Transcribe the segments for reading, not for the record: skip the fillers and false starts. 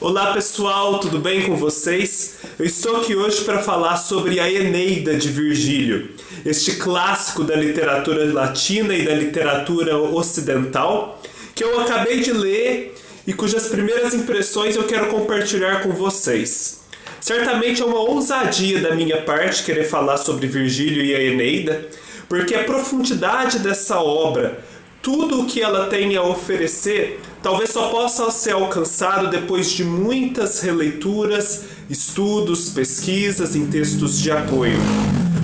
Olá pessoal, tudo bem com vocês? Eu estou aqui hoje para falar sobre a Eneida de Virgílio, este clássico da literatura latina e da literatura ocidental, que eu acabei de ler e cujas primeiras impressões eu quero compartilhar com vocês. Certamente é uma ousadia da minha parte querer falar sobre Virgílio e a Eneida, porque a profundidade dessa obra, tudo o que ela tem a oferecer, talvez só possa ser alcançado depois de muitas releituras, estudos, pesquisas em textos de apoio.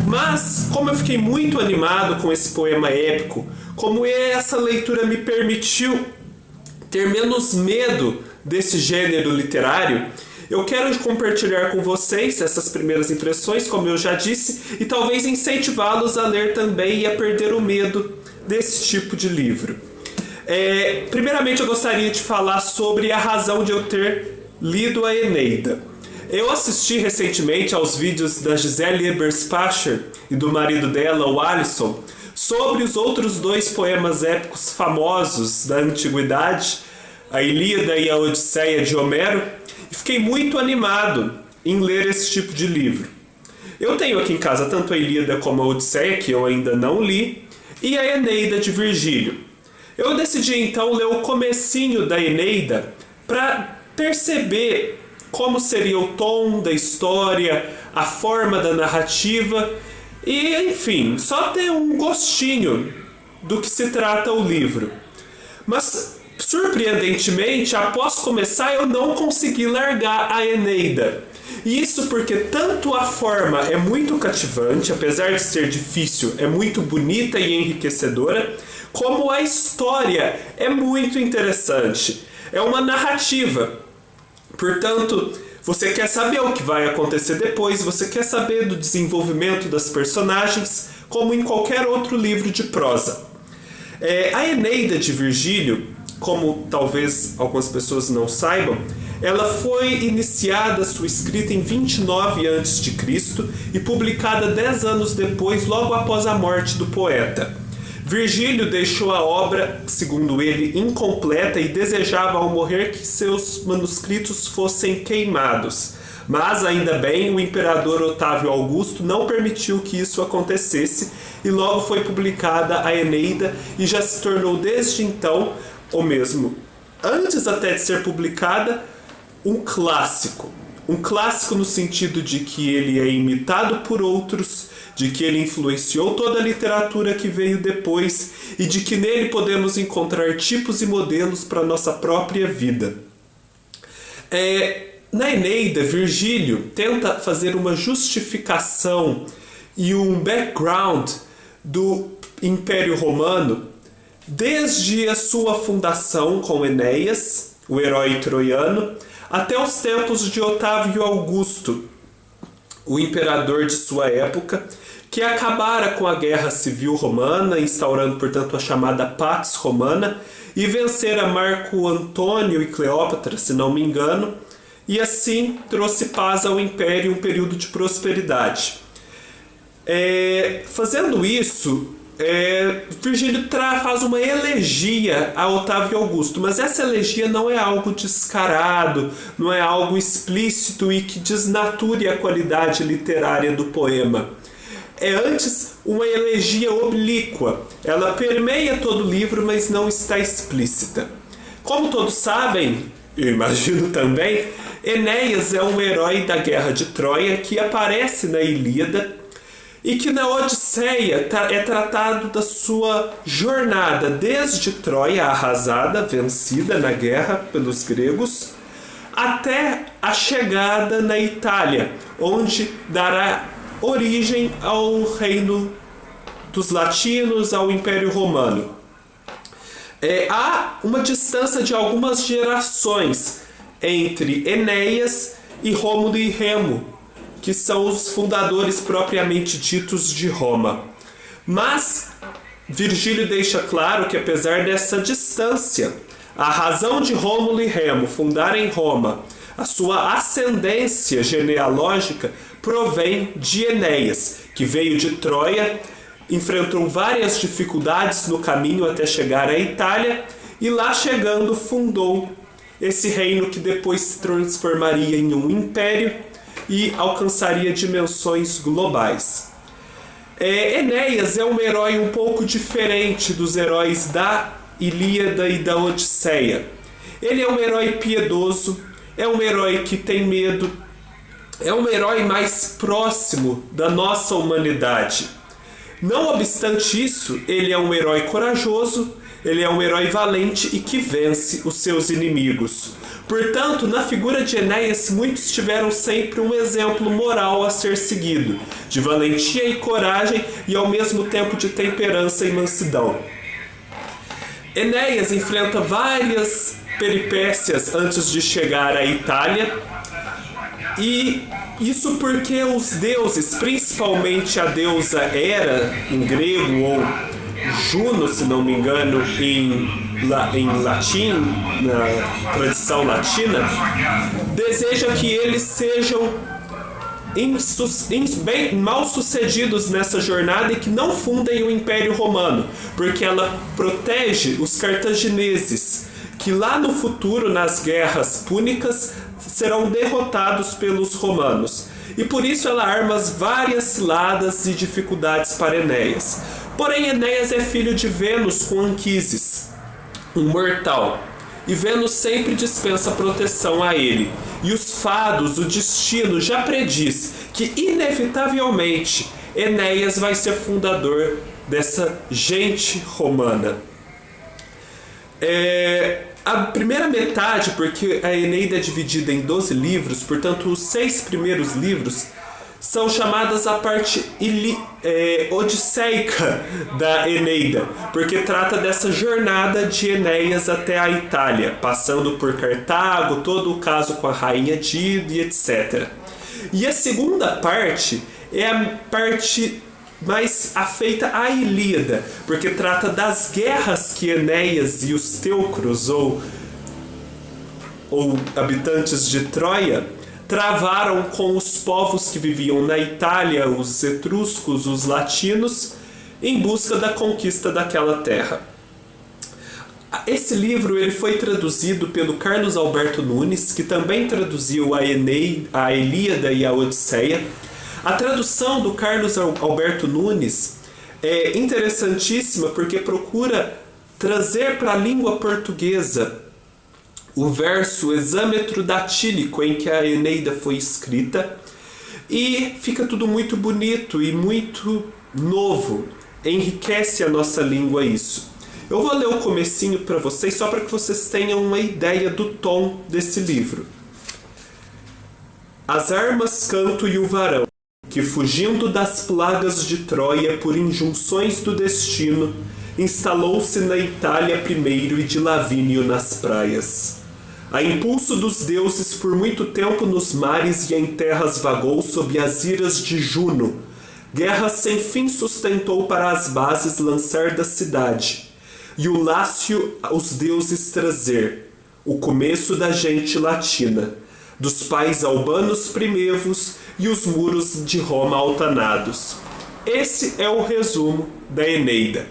Mas, como eu fiquei muito animado com esse poema épico, como essa leitura me permitiu ter menos medo desse gênero literário, eu quero compartilhar com vocês essas primeiras impressões, como eu já disse, e talvez incentivá-los a ler também e a perder o medo desse tipo de livro. Primeiramente eu gostaria de falar sobre a razão de eu ter lido a Eneida. Eu assisti recentemente aos vídeos da Gisele Eberspacher e do marido dela, o Alisson, sobre os outros dois poemas épicos famosos da antiguidade, a Ilíada e a Odisseia de Homero, e fiquei muito animado em ler esse tipo de livro. Eu tenho aqui em casa tanto a Ilíada como a Odisseia, que eu ainda não li, e a Eneida de Virgílio. Eu decidi então ler o comecinho da Eneida para perceber como seria o tom da história, a forma da narrativa e, enfim, só ter um gostinho do que se trata o livro. Mas, surpreendentemente, após começar eu não consegui largar a Eneida. E isso porque tanto a forma é muito cativante, apesar de ser difícil, é muito bonita e enriquecedora, como a história é muito interessante. É uma narrativa. Portanto, você quer saber o que vai acontecer depois, você quer saber do desenvolvimento das personagens, como em qualquer outro livro de prosa. A Eneida de Virgílio, como talvez algumas pessoas não saibam, ela foi iniciada sua escrita em 29 a.C. e publicada 10 anos depois, logo após a morte do poeta. Virgílio deixou a obra, segundo ele, incompleta e desejava ao morrer que seus manuscritos fossem queimados. Mas, ainda bem, o imperador Otávio Augusto não permitiu que isso acontecesse e logo foi publicada a Eneida e já se tornou desde então, ou mesmo antes até de ser publicada, um clássico. Um clássico no sentido de que ele é imitado por outros, de que ele influenciou toda a literatura que veio depois e de que nele podemos encontrar tipos e modelos para a nossa própria vida. Na Eneida, Virgílio tenta fazer uma justificação e um background do Império Romano desde a sua fundação com Enéas, o herói troiano, até os tempos de Otávio Augusto, o imperador de sua época, que acabara com a guerra civil romana, instaurando, portanto, a chamada Pax Romana, e vencera Marco Antônio e Cleópatra, se não me engano, e assim trouxe paz ao império e um período de prosperidade. Fazendo isso, Virgílio faz uma elegia a Otávio Augusto, mas essa elegia não é algo descarado, não é algo explícito e que desnature a qualidade literária do poema. É antes uma elegia oblíqua, ela permeia todo o livro, mas não está explícita. Como todos sabem, eu imagino também, Enéas é um herói da Guerra de Troia que aparece na Ilíada e que na Odisseia é tratado da sua jornada desde Troia arrasada, vencida na guerra pelos gregos, até a chegada na Itália, onde dará origem ao reino dos latinos, ao Império Romano. Há uma distância de algumas gerações entre Enéas e Rômulo e Remo, que são os fundadores propriamente ditos de Roma. Mas Virgílio deixa claro que, apesar dessa distância, a razão de Rômulo e Remo fundarem Roma, a sua ascendência genealógica, provém de Enéas, que veio de Troia, enfrentou várias dificuldades no caminho até chegar à Itália e lá chegando fundou esse reino que depois se transformaria em um império e alcançaria dimensões globais. Enéas é um herói um pouco diferente dos heróis da Ilíada e da Odisseia. Ele é um herói piedoso, é um herói que tem medo, é um herói mais próximo da nossa humanidade. Não obstante isso, ele é um herói corajoso, ele é um herói valente e que vence os seus inimigos. Portanto, na figura de Enéas, muitos tiveram sempre um exemplo moral a ser seguido, de valentia e coragem e ao mesmo tempo de temperança e mansidão. Enéas enfrenta várias peripécias antes de chegar à Itália, e isso porque os deuses, principalmente a deusa Hera em grego, ou Juno, se não me engano, em latim, na tradição latina, desejam que eles sejam bem mal sucedidos nessa jornada e que não fundem o Império Romano, porque ela protege os cartagineses, que lá no futuro, nas guerras púnicas, serão derrotados pelos romanos. E por isso ela arma várias ciladas e dificuldades para Enéas. Porém, Enéas é filho de Vênus com Anquises, um mortal. E Vênus sempre dispensa proteção a ele. E os fados, o destino já prediz que, inevitavelmente, Enéas vai ser fundador dessa gente romana. A primeira metade, porque a Eneida é dividida em 12 livros, portanto os 6 primeiros livros são chamadas a parte odisseica da Eneida, porque trata dessa jornada de Enéas até a Itália, passando por Cartago, todo o caso com a rainha Dido e etc. E a segunda parte é a parte mais afeita à Ilíada, porque trata das guerras que Enéas e os teucros, ou habitantes de Troia, travaram com os povos que viviam na Itália, os etruscos, os latinos, em busca da conquista daquela terra. Esse livro ele foi traduzido pelo Carlos Alberto Nunes, que também traduziu a Ilíada e a Odisseia. A tradução do Carlos Alberto Nunes é interessantíssima porque procura trazer para a língua portuguesa o verso hexâmetro datílico em que a Eneida foi escrita, e fica tudo muito bonito e muito novo, enriquece a nossa língua isso. Eu vou ler o comecinho para vocês, só para que vocês tenham uma ideia do tom desse livro. As armas, canto e o varão, que fugindo das plagas de Troia por injunções do destino, instalou-se na Itália primeiro e de Lavínio nas praias. A impulso dos deuses por muito tempo nos mares e em terras vagou sob as iras de Juno. Guerra sem fim sustentou para as bases lançar da cidade, e o Lácio aos deuses trazer, o começo da gente latina, dos pais albanos primevos e os muros de Roma altanados. Esse é o resumo da Eneida.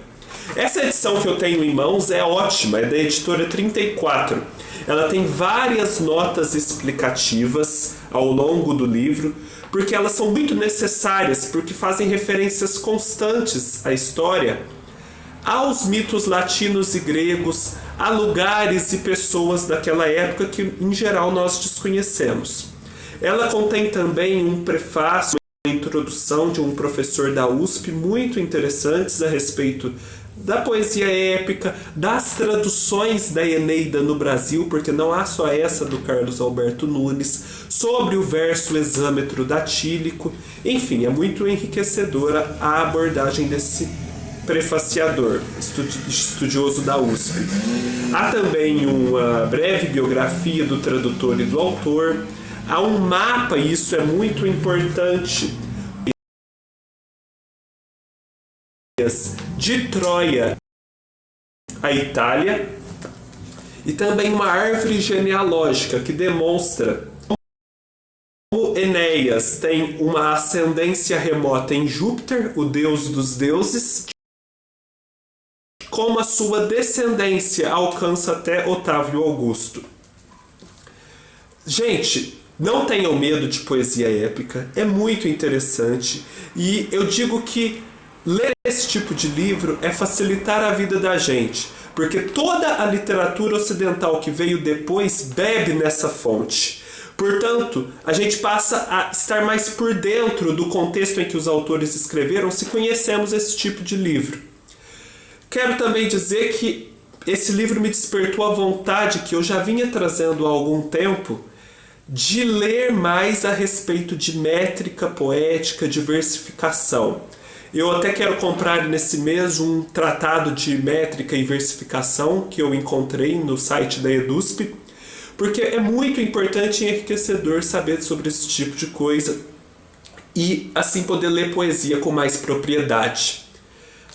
Essa edição que eu tenho em mãos é ótima, é da editora 34. Ela tem várias notas explicativas ao longo do livro, porque elas são muito necessárias, porque fazem referências constantes à história, aos mitos latinos e gregos, a lugares e pessoas daquela época que, em geral, nós desconhecemos. Ela contém também um prefácio, uma introdução de um professor da USP muito interessantes a respeito da poesia épica, das traduções da Eneida no Brasil, porque não há só essa do Carlos Alberto Nunes, sobre o verso hexâmetro datílico. Enfim, é muito enriquecedora a abordagem desse prefaciador, estudioso da USP. Há também uma breve biografia do tradutor e do autor. Há um mapa, e isso é muito importante, de Troia à Itália, e também uma árvore genealógica que demonstra como Enéas tem uma ascendência remota em Júpiter, o deus dos deuses, como a sua descendência alcança até Otávio Augusto. Gente, não tenham medo de poesia épica, é muito interessante e eu digo que ler esse tipo de livro é facilitar a vida da gente, porque toda a literatura ocidental que veio depois bebe nessa fonte. Portanto, a gente passa a estar mais por dentro do contexto em que os autores escreveram se conhecemos esse tipo de livro. Quero também dizer que esse livro me despertou a vontade que eu já vinha trazendo há algum tempo de ler mais a respeito de métrica poética, de versificação. Eu até quero comprar nesse mês um tratado de métrica e versificação que eu encontrei no site da EDUSP, porque é muito importante e enriquecedor saber sobre esse tipo de coisa e assim poder ler poesia com mais propriedade.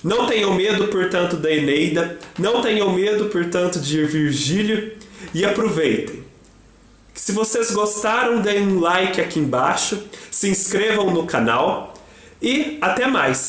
Não tenham medo, portanto, da Eneida, não tenham medo, portanto, de Virgílio e aproveitem. Se vocês gostaram, deem um like aqui embaixo, se inscrevam no canal e até mais!